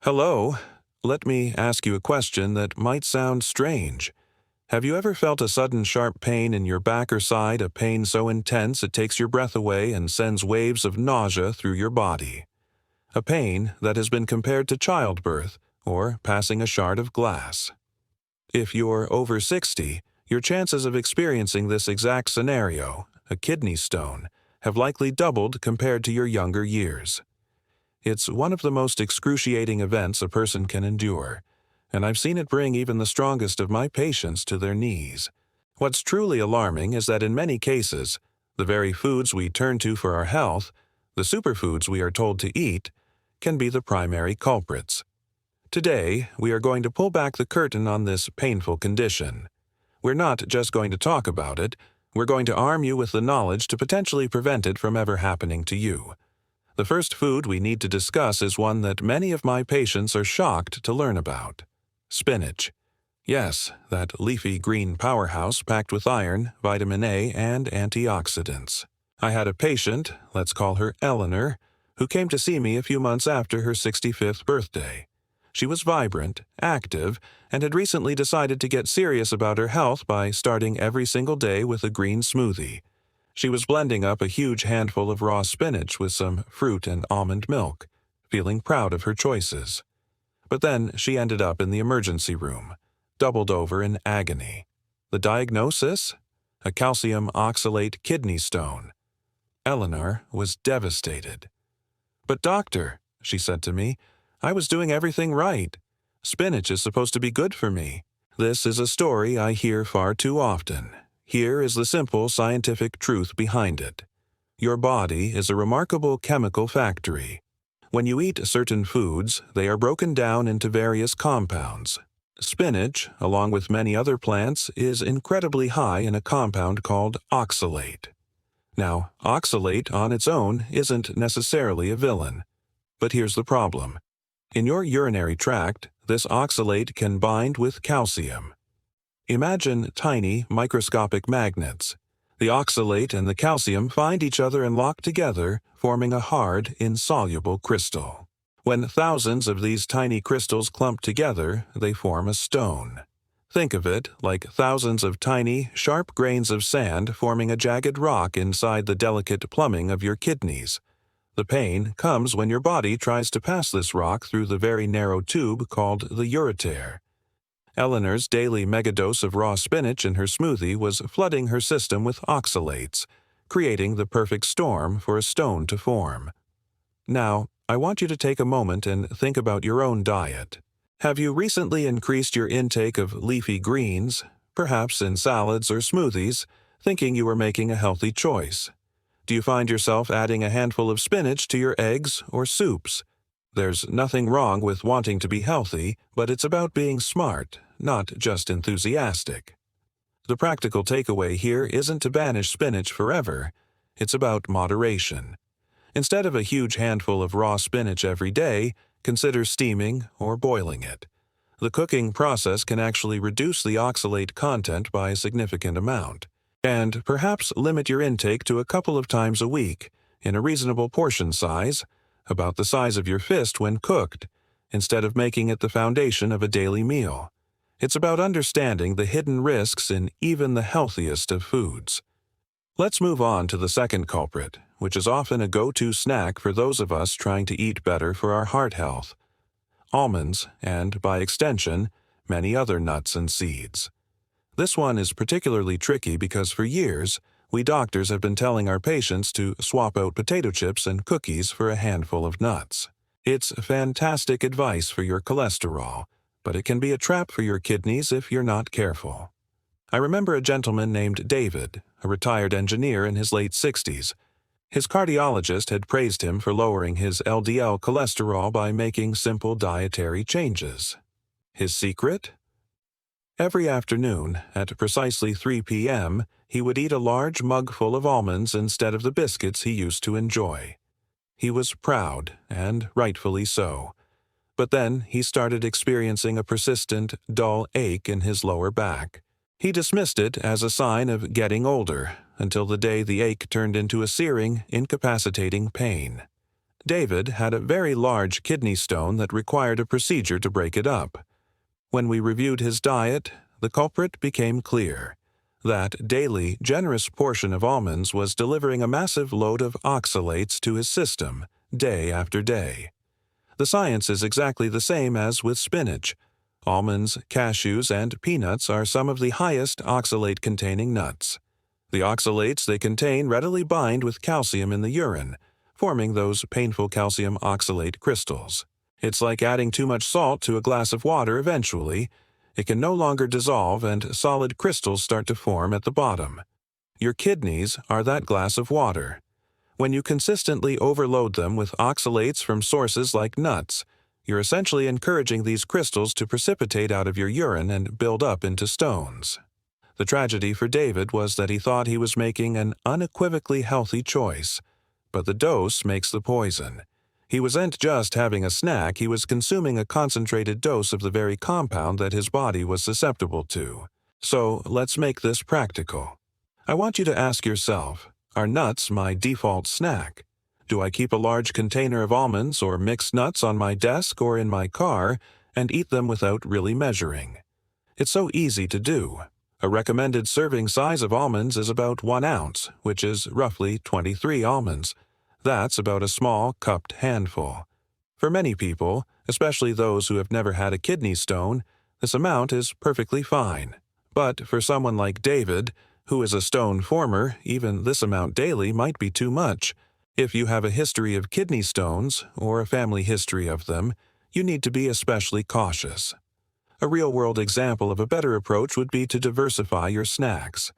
Hello. Let me ask you a question that might sound strange. Have you ever felt a sudden sharp pain in your back or side, a pain so intense it takes your breath away and sends waves of nausea through your body? A pain that has been compared to childbirth or passing a shard of glass. If you're over 60, your chances of experiencing this exact scenario, a kidney stone, have likely doubled compared to your younger years. It's one of the most excruciating events a person can endure, and I've seen it bring even the strongest of my patients to their knees. What's truly alarming is that in many cases, the very foods we turn to for our health, the superfoods we are told to eat, can be the primary culprits. Today, we are going to pull back the curtain on this painful condition. We're not just going to talk about it, we're going to arm you with the knowledge to potentially prevent it from ever happening to you. The first food we need to discuss is one that many of my patients are shocked to learn about: spinach. Yes, that leafy green powerhouse packed with iron, vitamin A, and antioxidants. I had a patient, let's call her Eleanor, who came to see me a few months after her 65th birthday. She was vibrant, active, and had recently decided to get serious about her health by starting every single day with a green smoothie. She was blending up a huge handful of raw spinach with some fruit and almond milk, feeling proud of her choices. But then she ended up in the emergency room, doubled over in agony. The diagnosis? A calcium oxalate kidney stone. Eleanor was devastated. "But doctor," she said to me, "I was doing everything right. Spinach is supposed to be good for me." This is a story I hear far too often. Here is the simple scientific truth behind it. Your body is a remarkable chemical factory. When you eat certain foods, they are broken down into various compounds. Spinach, along with many other plants, is incredibly high in a compound called oxalate. Now, oxalate on its own isn't necessarily a villain. But here's the problem. In your urinary tract, this oxalate can bind with calcium. Imagine tiny, microscopic magnets. The oxalate and the calcium find each other and lock together, forming a hard, insoluble crystal. When thousands of these tiny crystals clump together, they form a stone. Think of it like thousands of tiny, sharp grains of sand forming a jagged rock inside the delicate plumbing of your kidneys. The pain comes when your body tries to pass this rock through the very narrow tube called the ureter. Eleanor's daily megadose of raw spinach in her smoothie was flooding her system with oxalates, creating the perfect storm for a stone to form. Now, I want you to take a moment and think about your own diet. Have you recently increased your intake of leafy greens, perhaps in salads or smoothies, thinking you were making a healthy choice? Do you find yourself adding a handful of spinach to your eggs or soups? There's nothing wrong with wanting to be healthy, but it's about being smart, not just enthusiastic. The practical takeaway here isn't to banish spinach forever. It's about moderation. Instead of a huge handful of raw spinach every day, consider steaming or boiling it. The cooking process can actually reduce the oxalate content by a significant amount. And perhaps limit your intake to a couple of times a week, in a reasonable portion size, about the size of your fist when cooked, instead of making it the foundation of a daily meal. It's about understanding the hidden risks in even the healthiest of foods. Let's move on to the second culprit, which is often a go-to snack for those of us trying to eat better for our heart health: almonds, and, by extension, many other nuts and seeds. This one is particularly tricky because for years, we doctors have been telling our patients to swap out potato chips and cookies for a handful of nuts. It's fantastic advice for your cholesterol, but it can be a trap for your kidneys if you're not careful. I remember a gentleman named David, a retired engineer in his late 60s. His cardiologist had praised him for lowering his LDL cholesterol by making simple dietary changes. His secret? Every afternoon, at precisely 3 p.m., he would eat a large mug full of almonds instead of the biscuits he used to enjoy. He was proud, and rightfully so. But then he started experiencing a persistent, dull ache in his lower back. He dismissed it as a sign of getting older, until the day the ache turned into a searing, incapacitating pain. David had a very large kidney stone that required a procedure to break it up. When we reviewed his diet, the culprit became clear. That daily, generous portion of almonds was delivering a massive load of oxalates to his system, day after day. The science is exactly the same as with spinach. Almonds, cashews, and peanuts are some of the highest oxalate-containing nuts. The oxalates they contain readily bind with calcium in the urine, forming those painful calcium oxalate crystals. It's like adding too much salt to a glass of water eventually. It can no longer dissolve and solid crystals start to form at the bottom. Your kidneys are that glass of water. When you consistently overload them with oxalates from sources like nuts, you're essentially encouraging these crystals to precipitate out of your urine and build up into stones. The tragedy for David was that he thought he was making an unequivocally healthy choice, but the dose makes the poison. He wasn't just having a snack, he was consuming a concentrated dose of the very compound that his body was susceptible to. So let's make this practical. I want you to ask yourself, are nuts my default snack? Do I keep a large container of almonds or mixed nuts on my desk or in my car and eat them without really measuring? It's so easy to do. A recommended serving size of almonds is about 1 ounce, which is roughly 23 almonds. That's about a small, cupped handful. For many people, especially those who have never had a kidney stone, this amount is perfectly fine. But for someone like David, who is a stone former, even this amount daily might be too much. If you have a history of kidney stones, or a family history of them, you need to be especially cautious. A real-world example of a better approach would be to diversify your snacks.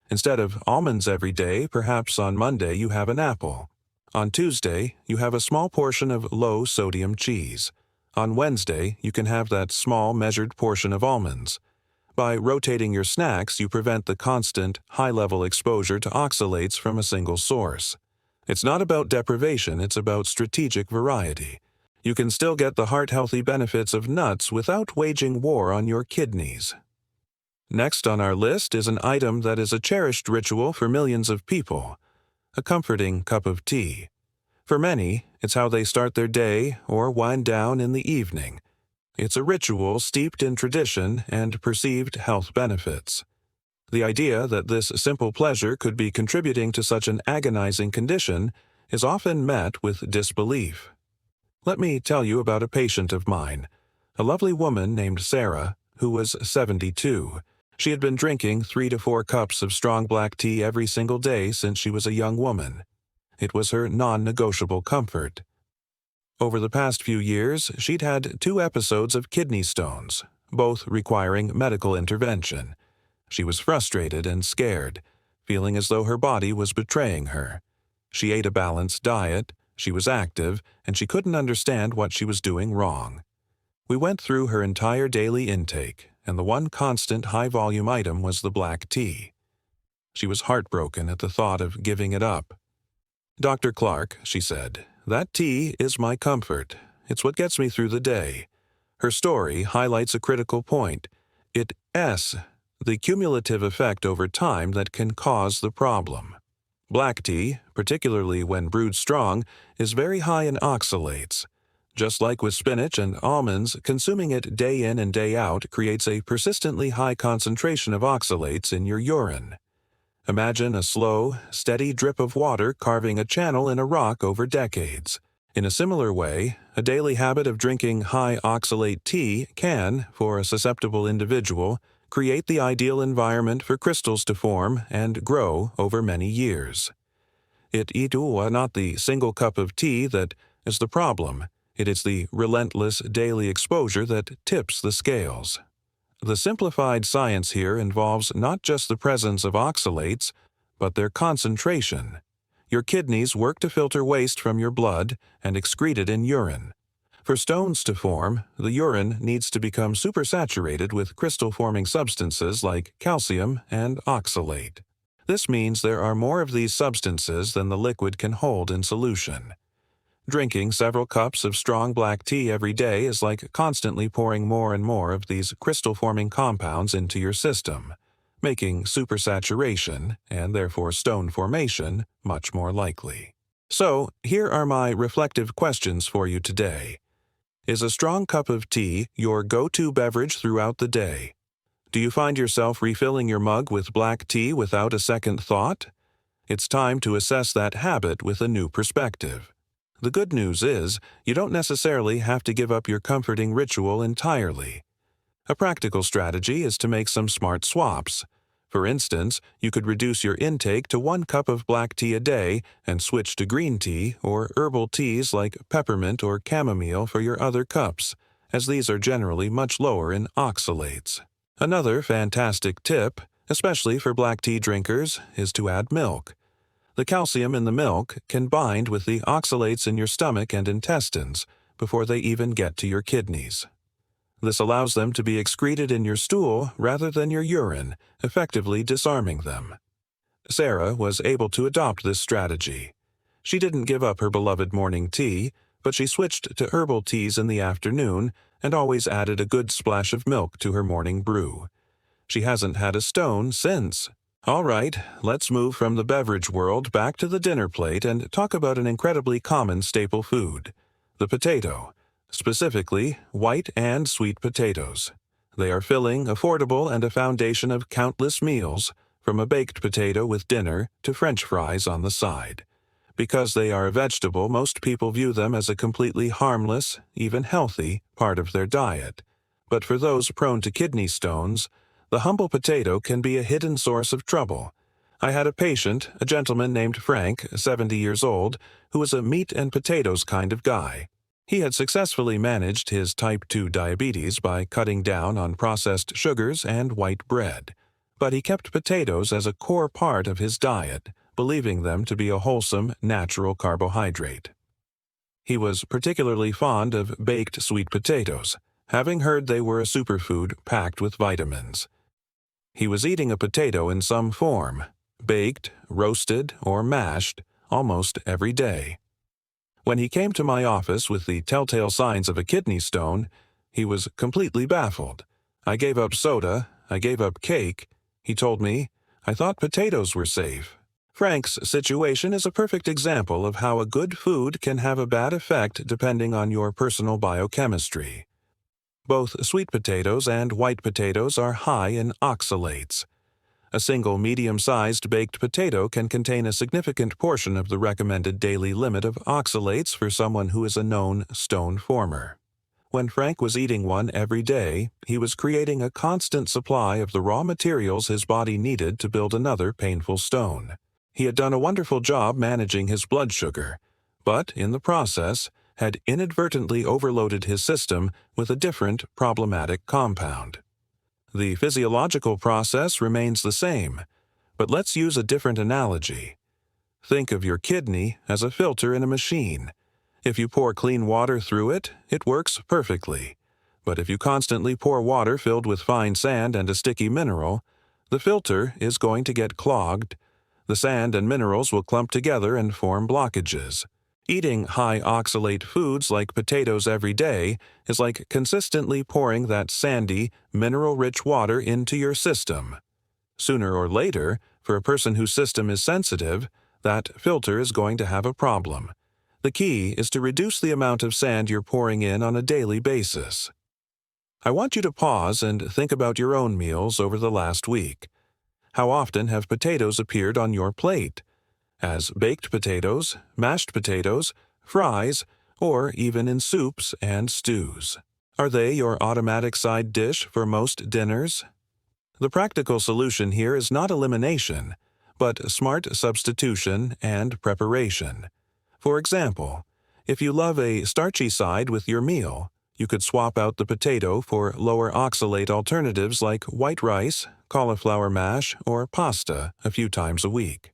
Instead of almonds every day, perhaps on Monday you have an apple. On Tuesday, you have a small portion of low-sodium cheese. On Wednesday, you can have that small measured portion of almonds. By rotating your snacks, you prevent the constant, high-level exposure to oxalates from a single source. It's not about deprivation, it's about strategic variety. You can still get the heart-healthy benefits of nuts without waging war on your kidneys. Next on our list is an item that is a cherished ritual for millions of people. A comforting cup of tea. For many, it's how they start their day or wind down in the evening. It's a ritual steeped in tradition and perceived health benefits. The idea that this simple pleasure could be contributing to such an agonizing condition is often met with disbelief. Let me tell you about a patient of mine, a lovely woman named Sarah, who was 72. She had been drinking 3 to 4 cups of strong black tea every single day since she was a young woman. It was her non-negotiable comfort. Over the past few years, she'd had 2 episodes of kidney stones, both requiring medical intervention. She was frustrated and scared, feeling as though her body was betraying her. She ate a balanced diet, she was active, and she couldn't understand what she was doing wrong. We went through her entire daily intake, and the one constant high-volume item was the black tea. She was heartbroken at the thought of giving it up. "Dr. Clark," she said, "that tea is my comfort. It's what gets me through the day." Her story highlights a critical point. It's the cumulative effect over time that can cause the problem. Black tea, particularly when brewed strong, is very high in oxalates. Just like with spinach and almonds, consuming it day in and day out creates a persistently high concentration of oxalates in your urine. Imagine a slow, steady drip of water carving a channel in a rock over decades. In a similar way, a daily habit of drinking high oxalate tea can, for a susceptible individual, create the ideal environment for crystals to form and grow over many years. It is not the single cup of tea that is the problem. It is the relentless daily exposure that tips the scales. The simplified science here involves not just the presence of oxalates, but their concentration. Your kidneys work to filter waste from your blood and excrete it in urine. For stones to form, the urine needs to become supersaturated with crystal-forming substances like calcium and oxalate. This means there are more of these substances than the liquid can hold in solution. Drinking several cups of strong black tea every day is like constantly pouring more and more of these crystal-forming compounds into your system, making supersaturation, and therefore stone formation, much more likely. So, here are my reflective questions for you today. Is a strong cup of tea your go-to beverage throughout the day? Do you find yourself refilling your mug with black tea without a second thought? It's time to assess that habit with a new perspective. The good news is, you don't necessarily have to give up your comforting ritual entirely. A practical strategy is to make some smart swaps. For instance, you could reduce your intake to 1 cup of black tea a day and switch to green tea or herbal teas like peppermint or chamomile for your other cups, as these are generally much lower in oxalates. Another fantastic tip, especially for black tea drinkers, is to add milk. The calcium in the milk can bind with the oxalates in your stomach and intestines before they even get to your kidneys. This allows them to be excreted in your stool rather than your urine, effectively disarming them. Sarah was able to adopt this strategy. She didn't give up her beloved morning tea, but she switched to herbal teas in the afternoon and always added a good splash of milk to her morning brew. She hasn't had a stone since. All right, let's move from the beverage world back to the dinner plate and talk about an incredibly common staple food, the potato. Specifically, white and sweet potatoes. They are filling, affordable, and a foundation of countless meals, from a baked potato with dinner to French fries on the side. Because they are a vegetable, most people view them as a completely harmless, even healthy, part of their diet. But for those prone to kidney stones, the humble potato can be a hidden source of trouble. I had a patient, a gentleman named Frank, 70 years old, who was a meat and potatoes kind of guy. He had successfully managed his type 2 diabetes by cutting down on processed sugars and white bread, but he kept potatoes as a core part of his diet, believing them to be a wholesome, natural carbohydrate. He was particularly fond of baked sweet potatoes, having heard they were a superfood packed with vitamins. He was eating a potato in some form, baked, roasted, or mashed, almost every day. When he came to my office with the telltale signs of a kidney stone, he was completely baffled. I gave up soda, I gave up cake. He told me, I thought potatoes were safe. Frank's situation is a perfect example of how a good food can have a bad effect depending on your personal biochemistry. Both sweet potatoes and white potatoes are high in oxalates. A single medium-sized baked potato can contain a significant portion of the recommended daily limit of oxalates for someone who is a known stone former. When Frank was eating one every day, he was creating a constant supply of the raw materials his body needed to build another painful stone. He had done a wonderful job managing his blood sugar, but in the process had inadvertently overloaded his system with a different problematic compound. The physiological process remains the same, but let's use a different analogy. Think of your kidney as a filter in a machine. If you pour clean water through it, it works perfectly. But if you constantly pour water filled with fine sand and a sticky mineral, the filter is going to get clogged. The sand and minerals will clump together and form blockages. Eating high oxalate foods like potatoes every day is like consistently pouring that sandy, mineral-rich water into your system. Sooner or later, for a person whose system is sensitive, that filter is going to have a problem. The key is to reduce the amount of sand you're pouring in on a daily basis. I want you to pause and think about your own meals over the last week. How often have potatoes appeared on your plate? As baked potatoes, mashed potatoes, fries, or even in soups and stews. Are they your automatic side dish for most dinners? The practical solution here is not elimination, but smart substitution and preparation. For example, if you love a starchy side with your meal, you could swap out the potato for lower oxalate alternatives like white rice, cauliflower mash, or pasta a few times a week.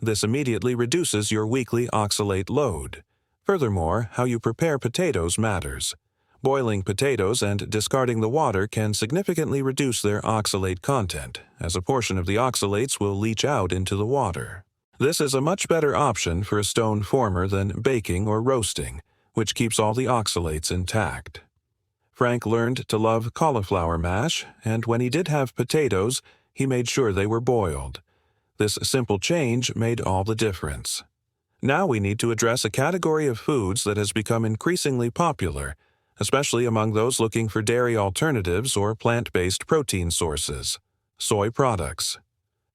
This immediately reduces your weekly oxalate load. Furthermore, how you prepare potatoes matters. Boiling potatoes and discarding the water can significantly reduce their oxalate content, as a portion of the oxalates will leach out into the water. This is a much better option for a stone former than baking or roasting, which keeps all the oxalates intact. Frank learned to love cauliflower mash, and when he did have potatoes, he made sure they were boiled. This simple change made all the difference. Now we need to address a category of foods that has become increasingly popular, especially among those looking for dairy alternatives or plant-based protein sources: soy products.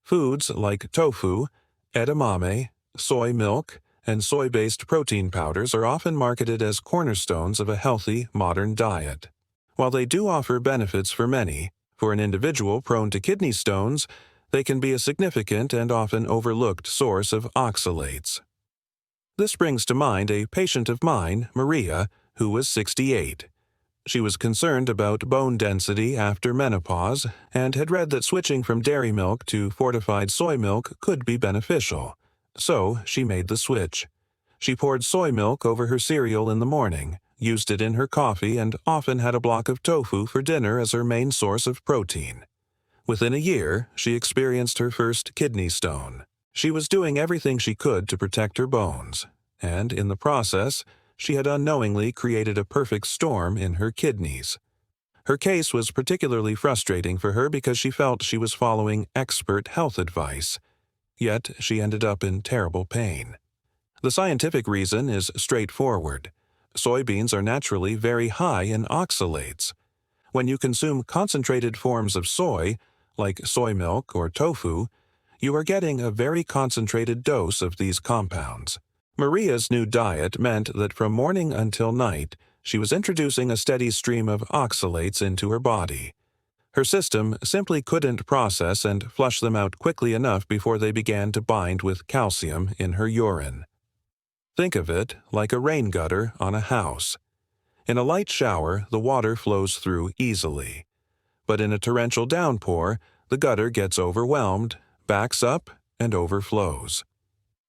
Foods like tofu, edamame, soy milk, and soy-based protein powders are often marketed as cornerstones of a healthy, modern diet. While they do offer benefits for many, for an individual prone to kidney stones, they can be a significant and often overlooked source of oxalates. This brings to mind a patient of mine, Maria, who was 68. She was concerned about bone density after menopause and had read that switching from dairy milk to fortified soy milk could be beneficial. So she made the switch. She poured soy milk over her cereal in the morning, used it in her coffee, and often had a block of tofu for dinner as her main source of protein. Within a year, she experienced her first kidney stone. She was doing everything she could to protect her bones, and in the process, she had unknowingly created a perfect storm in her kidneys. Her case was particularly frustrating for her because she felt she was following expert health advice, yet she ended up in terrible pain. The scientific reason is straightforward. Soybeans are naturally very high in oxalates. When you consume concentrated forms of soy, like soy milk or tofu, you are getting a very concentrated dose of these compounds. Maria's new diet meant that from morning until night, she was introducing a steady stream of oxalates into her body. Her system simply couldn't process and flush them out quickly enough before they began to bind with calcium in her urine. Think of it like a rain gutter on a house. In a light shower, the water flows through easily. But in a torrential downpour, the gutter gets overwhelmed, backs up, and overflows.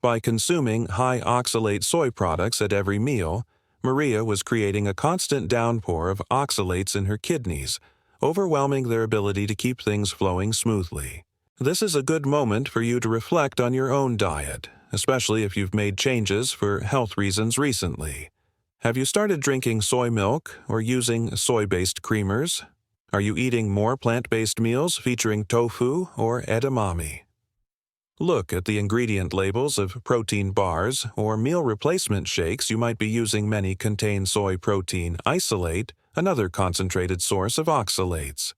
By consuming high oxalate soy products at every meal, Maria was creating a constant downpour of oxalates in her kidneys, overwhelming their ability to keep things flowing smoothly. This is a good moment for you to reflect on your own diet, especially if you've made changes for health reasons recently. Have you started drinking soy milk or using soy-based creamers? Are you eating more plant-based meals featuring tofu or edamame? Look at the ingredient labels of protein bars or meal replacement shakes you might be using. Many contain soy protein isolate, another concentrated source of oxalates.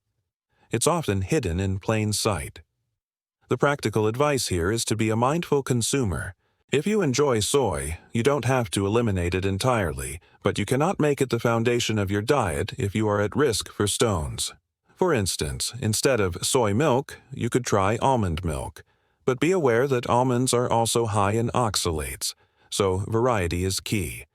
It's often hidden in plain sight. The practical advice here is to be a mindful consumer. If you enjoy soy, you don't have to eliminate it entirely, but you cannot make it the foundation of your diet if you are at risk for stones. For instance, instead of soy milk, you could try almond milk. But be aware that almonds are also high in oxalates, so variety is key.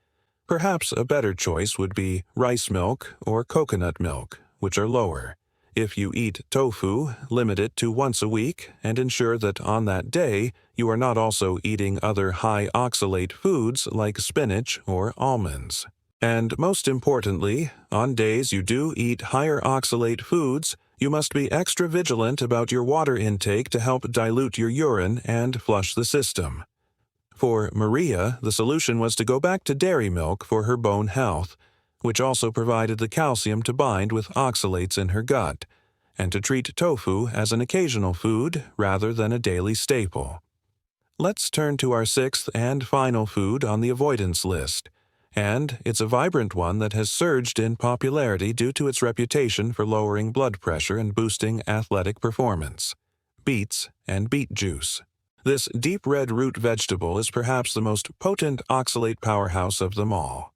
Perhaps a better choice would be rice milk or coconut milk, which are lower. If you eat tofu, limit it to once a week and ensure that on that day you are not also eating other high oxalate foods like spinach or almonds. And most importantly, on days you do eat higher oxalate foods, you must be extra vigilant about your water intake to help dilute your urine and flush the system. For Maria, the solution was to go back to dairy milk for her bone health, which also provided the calcium to bind with oxalates in her gut, and to treat tofu as an occasional food rather than a daily staple. Let's turn to our sixth and final food on the avoidance list. And it's a vibrant one that has surged in popularity due to its reputation for lowering blood pressure and boosting athletic performance: beets and beet juice. This deep red root vegetable is perhaps the most potent oxalate powerhouse of them all.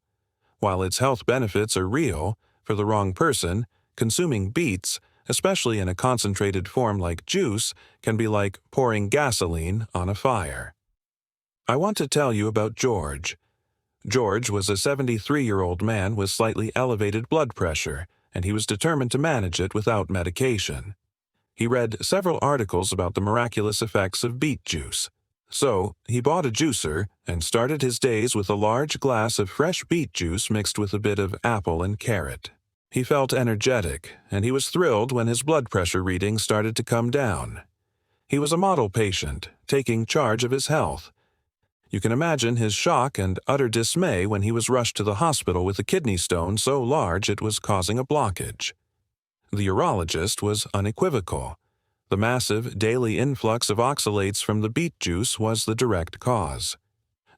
While its health benefits are real, for the wrong person, consuming beets, especially in a concentrated form like juice, can be like pouring gasoline on a fire. I want to tell you about George. George was a 73-year-old man with slightly elevated blood pressure, and he was determined to manage it without medication. He read several articles about the miraculous effects of beet juice. So, he bought a juicer and started his days with a large glass of fresh beet juice mixed with a bit of apple and carrot. He felt energetic, and he was thrilled when his blood pressure reading started to come down. He was a model patient, taking charge of his health. You can imagine his shock and utter dismay when he was rushed to the hospital with a kidney stone so large it was causing a blockage. The urologist was unequivocal. The massive daily influx of oxalates from the beet juice was the direct cause.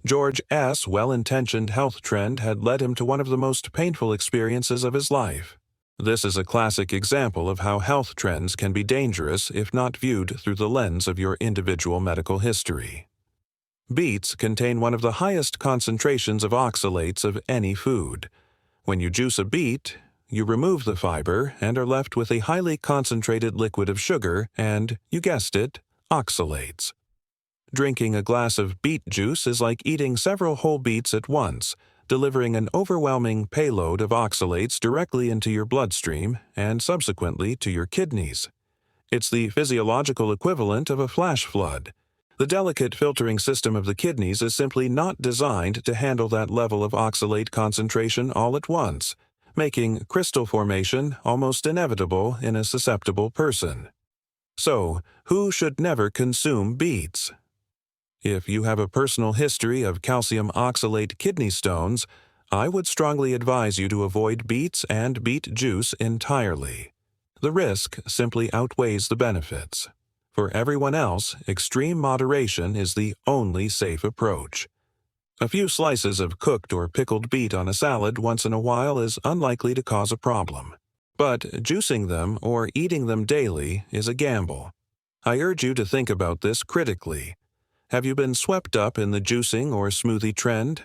George's well-intentioned health trend had led him to one of the most painful experiences of his life. This is a classic example of how health trends can be dangerous if not viewed through the lens of your individual medical history. Beets contain one of the highest concentrations of oxalates of any food. When you juice a beet, you remove the fiber and are left with a highly concentrated liquid of sugar and, you guessed it, oxalates. Drinking a glass of beet juice is like eating several whole beets at once, delivering an overwhelming payload of oxalates directly into your bloodstream and subsequently to your kidneys. It's the physiological equivalent of a flash flood. The delicate filtering system of the kidneys is simply not designed to handle that level of oxalate concentration all at once, making crystal formation almost inevitable in a susceptible person. So, who should never consume beets? If you have a personal history of calcium oxalate kidney stones, I would strongly advise you to avoid beets and beet juice entirely. The risk simply outweighs the benefits. For everyone else, extreme moderation is the only safe approach. A few slices of cooked or pickled beet on a salad once in a while is unlikely to cause a problem. But juicing them or eating them daily is a gamble. I urge you to think about this critically. Have you been swept up in the juicing or smoothie trend?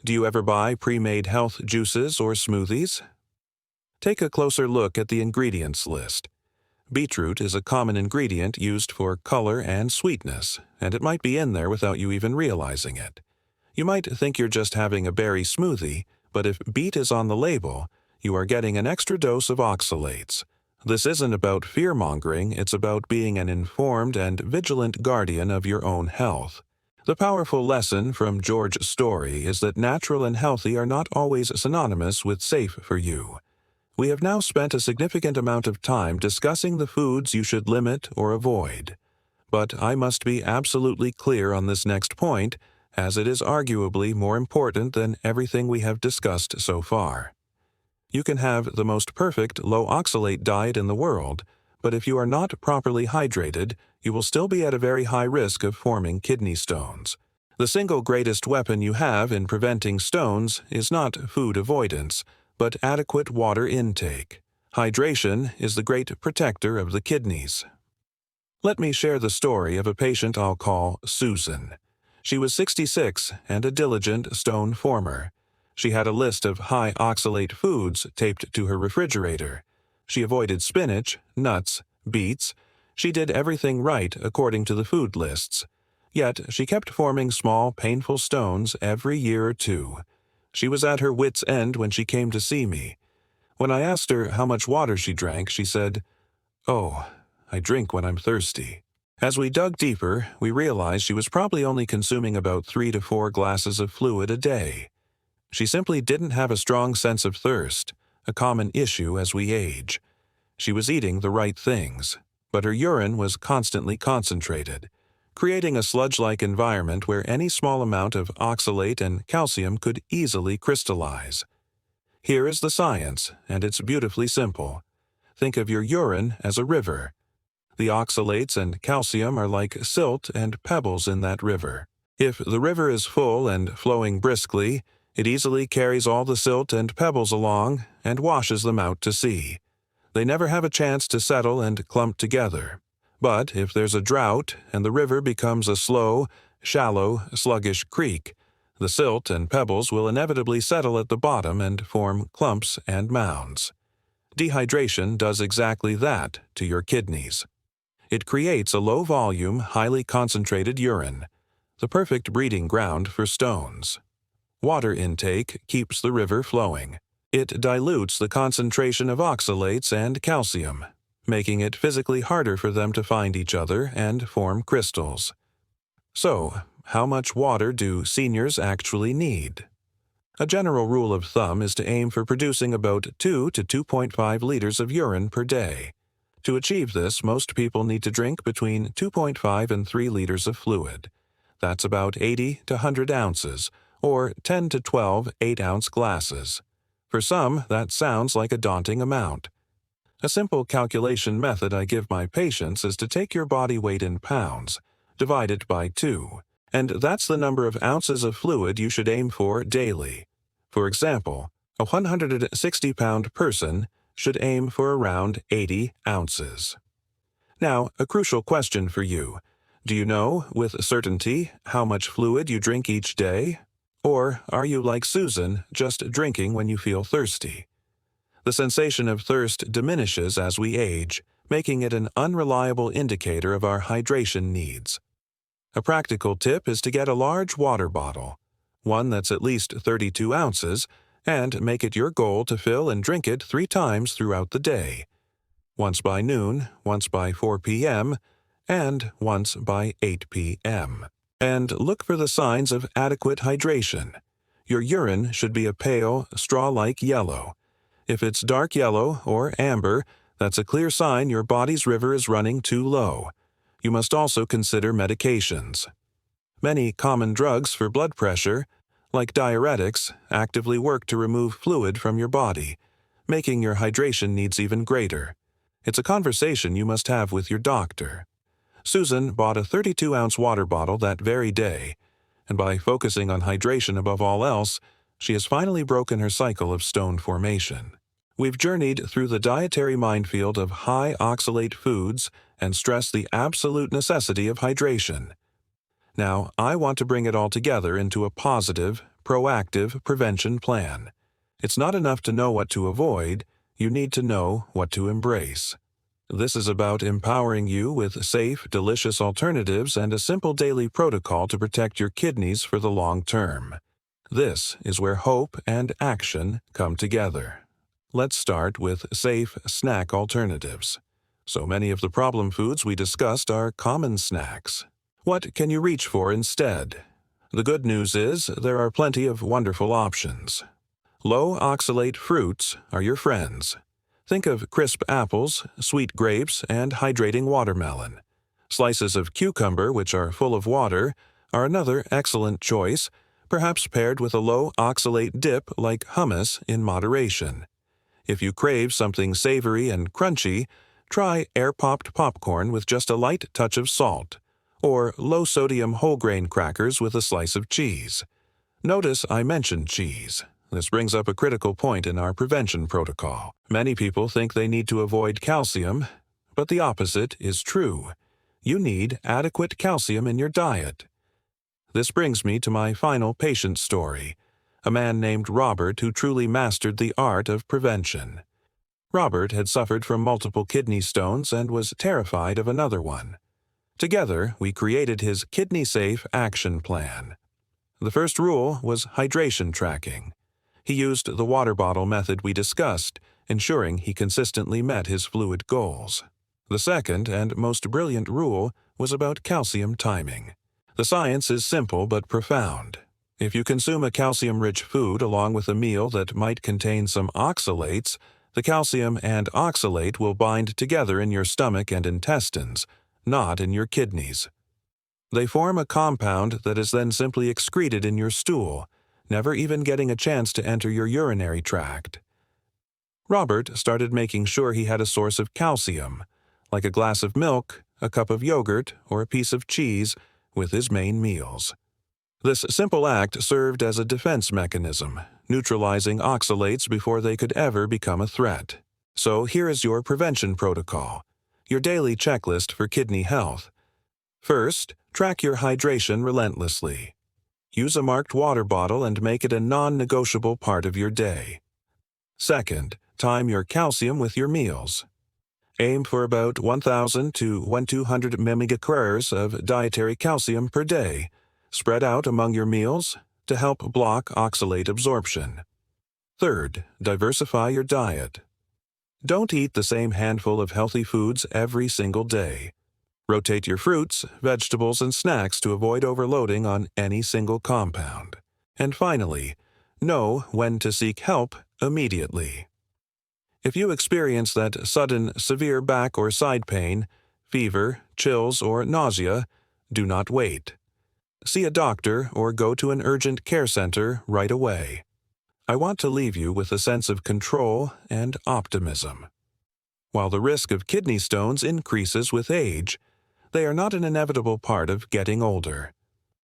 Do you ever buy pre-made health juices or smoothies? Take a closer look at the ingredients list. Beetroot is a common ingredient used for color and sweetness, and it might be in there without you even realizing it. You might think you're just having a berry smoothie, but if beet is on the label, you are getting an extra dose of oxalates. This isn't about fear-mongering, it's about being an informed and vigilant guardian of your own health. The powerful lesson from George's story is that natural and healthy are not always synonymous with safe for you. We have now spent a significant amount of time discussing the foods you should limit or avoid. But I must be absolutely clear on this next point, as it is arguably more important than everything we have discussed so far. You can have the most perfect low-oxalate diet in the world, but if you are not properly hydrated, you will still be at a very high risk of forming kidney stones. The single greatest weapon you have in preventing stones is not food avoidance, but adequate water intake. Hydration is the great protector of the kidneys. Let me share the story of a patient I'll call Susan. She was 66 and a diligent stone former. She had a list of high oxalate foods taped to her refrigerator. She avoided spinach, nuts, beets. She did everything right according to the food lists. Yet she kept forming small, painful stones every year or two. She was at her wit's end when she came to see me. When I asked her how much water she drank, she said, "Oh, I drink when I'm thirsty." As we dug deeper, we realized she was probably only consuming about 3 to 4 glasses of fluid a day. She simply didn't have a strong sense of thirst, a common issue as we age. She was eating the right things, but her urine was constantly concentrated, creating a sludge-like environment where any small amount of oxalate and calcium could easily crystallize. Here is the science, and it's beautifully simple. Think of your urine as a river. The oxalates and calcium are like silt and pebbles in that river. If the river is full and flowing briskly, it easily carries all the silt and pebbles along and washes them out to sea. They never have a chance to settle and clump together. But if there's a drought and the river becomes a slow, shallow, sluggish creek, the silt and pebbles will inevitably settle at the bottom and form clumps and mounds. Dehydration does exactly that to your kidneys. It creates a low-volume, highly concentrated urine, the perfect breeding ground for stones. Water intake keeps the river flowing. It dilutes the concentration of oxalates and calcium, making it physically harder for them to find each other and form crystals. So, how much water do seniors actually need? A general rule of thumb is to aim for producing about 2 to 2.5 liters of urine per day. To achieve this, most people need to drink between 2.5 and 3 liters of fluid. That's about 80 to 100 ounces, or 10 to 12 8-ounce glasses. For some, that sounds like a daunting amount. A simple calculation method I give my patients is to take your body weight in pounds, divide it by 2, And that's the number of ounces of fluid you should aim for daily. For example, a 160-pound person should aim for around 80 ounces. Now, a crucial question for you. Do you know, with certainty, how much fluid you drink each day? Or are you like Susan, just drinking when you feel thirsty? The sensation of thirst diminishes as we age, making it an unreliable indicator of our hydration needs. A practical tip is to get a large water bottle, one that's at least 32 ounces, and make it your goal to fill and drink it 3 times throughout the day. Once by noon, once by 4 p.m., and once by 8 p.m. And look for the signs of adequate hydration. Your urine should be a pale, straw-like yellow. If it's dark yellow or amber, that's a clear sign your body's river is running too low. You must also consider medications. Many common drugs for blood pressure, like diuretics, actively work to remove fluid from your body, making your hydration needs even greater. It's a conversation you must have with your doctor. Susan bought a 32-ounce water bottle that very day, and by focusing on hydration above all else, she has finally broken her cycle of stone formation. We've journeyed through the dietary minefield of high oxalate foods and stressed the absolute necessity of hydration. Now, I want to bring it all together into a positive, proactive prevention plan. It's not enough to know what to avoid, you need to know what to embrace. This is about empowering you with safe, delicious alternatives and a simple daily protocol to protect your kidneys for the long term. This is where hope and action come together. Let's start with safe snack alternatives. So many of the problem foods we discussed are common snacks. What can you reach for instead? The good news is there are plenty of wonderful options. Low oxalate fruits are your friends. Think of crisp apples, sweet grapes, and hydrating watermelon. Slices of cucumber, which are full of water, are another excellent choice, perhaps paired with a low oxalate dip like hummus in moderation. If you crave something savory and crunchy, try air-popped popcorn with just a light touch of salt, or low-sodium whole-grain crackers with a slice of cheese. Notice I mentioned cheese. This brings up a critical point in our prevention protocol. Many people think they need to avoid calcium, but the opposite is true. You need adequate calcium in your diet. This brings me to my final patient story, a man named Robert who truly mastered the art of prevention. Robert had suffered from multiple kidney stones and was terrified of another one. Together, we created his kidney-safe action plan. The first rule was hydration tracking. He used the water bottle method we discussed, ensuring he consistently met his fluid goals. The second and most brilliant rule was about calcium timing. The science is simple but profound. If you consume a calcium-rich food along with a meal that might contain some oxalates, the calcium and oxalate will bind together in your stomach and intestines, not in your kidneys. They form a compound that is then simply excreted in your stool, never even getting a chance to enter your urinary tract. Robert started making sure he had a source of calcium, like a glass of milk, a cup of yogurt, or a piece of cheese, with his main meals. This simple act served as a defense mechanism, neutralizing oxalates before they could ever become a threat. So here is your prevention protocol, your daily checklist for kidney health. First, track your hydration relentlessly. Use a marked water bottle and make it a non-negotiable part of your day. Second, time your calcium with your meals. Aim for about 1,000 to 1,200 mg of dietary calcium per day, spread out among your meals to help block oxalate absorption. Third, diversify your diet. Don't eat the same handful of healthy foods every single day. Rotate your fruits, vegetables, and snacks to avoid overloading on any single compound. And finally, know when to seek help immediately. If you experience that sudden, severe back or side pain, fever, chills, or nausea, do not wait. See a doctor or go to an urgent care center right away. I want to leave you with a sense of control and optimism. While the risk of kidney stones increases with age, they are not an inevitable part of getting older.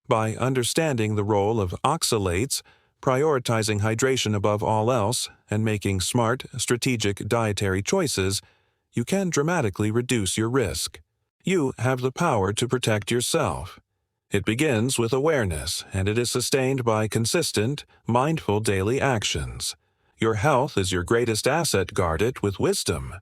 By understanding the role of oxalates, prioritizing hydration above all else, and making smart, strategic dietary choices, you can dramatically reduce your risk. You have the power to protect yourself. It begins with awareness, and it is sustained by consistent, mindful daily actions. Your health is your greatest asset. Guard it with wisdom.